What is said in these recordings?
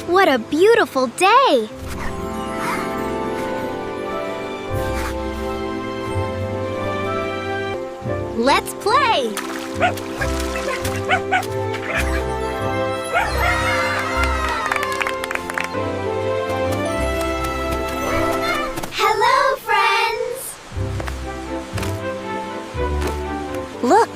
What a beautiful day! Let's play! Hello, friends! Look!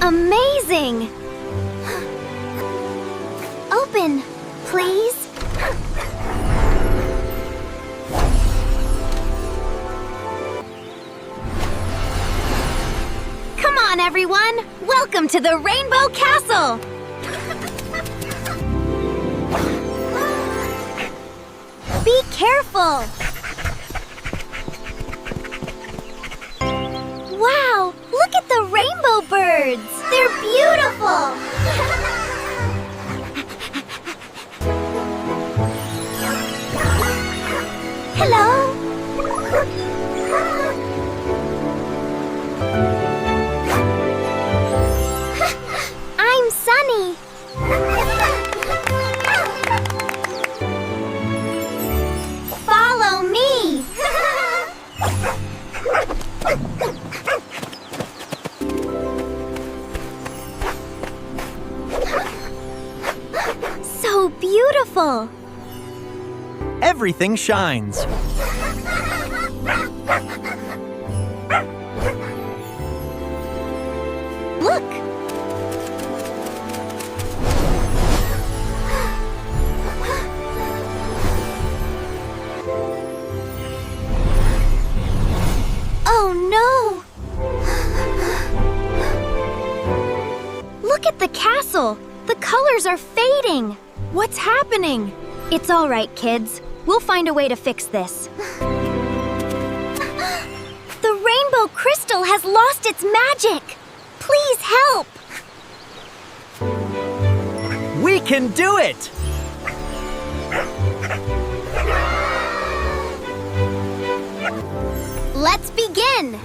Amazing! Open, please. Come on, everyone! Welcome to the Rainbow Castle! Be careful! Wow! Look at the rainbow birds! They're beautiful! Hello? I'm Sunny. Follow me! So beautiful! Everything shines. Look! Oh no! Look at the castle! The colors are fading! What's happening? It's all right, kids. We'll find a way to fix this. The rainbow crystal has lost its magic! Please help! We can do it! Let's begin!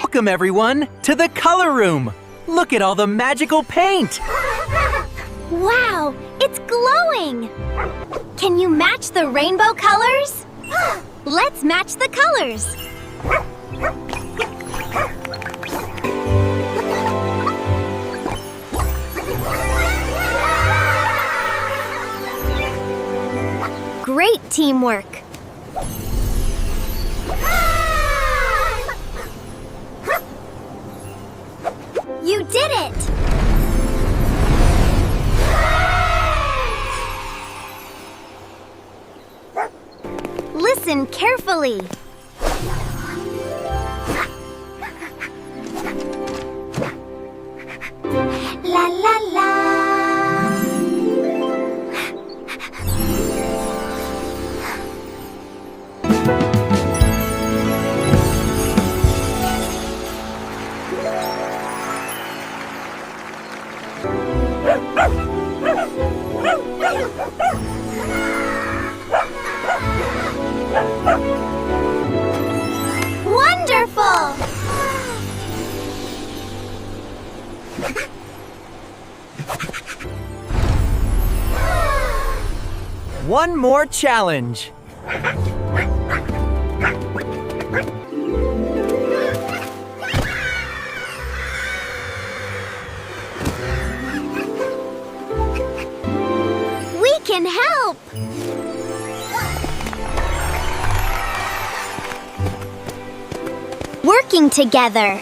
Welcome, everyone, to the color room. Look at all the magical paint. Wow, it's glowing! Can you match the rainbow colors? Let's match the colors! Great teamwork! You did it! Listen carefully. La la la. Wonderful! One more challenge. We can help! Working together.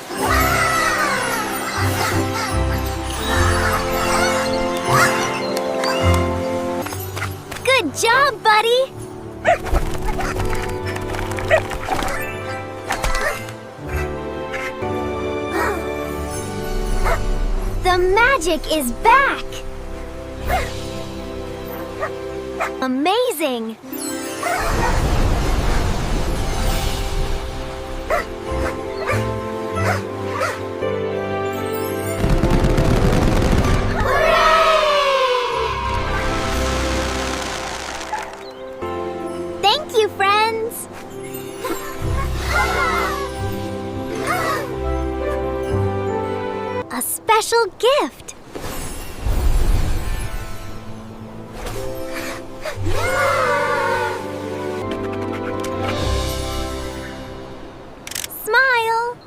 Good job, buddy! The magic is back! Amazing! Thank you, friends! A special gift! Smile!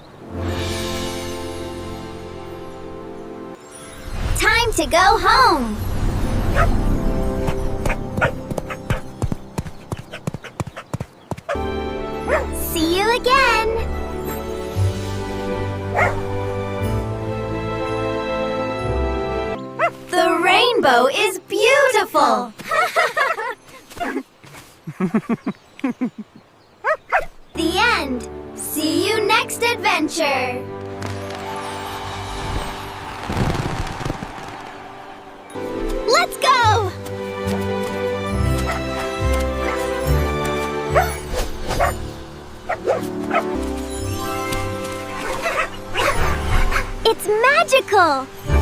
Time to go home! See you again! The rainbow is beautiful! The end! See you next adventure! Let's go! It's magical!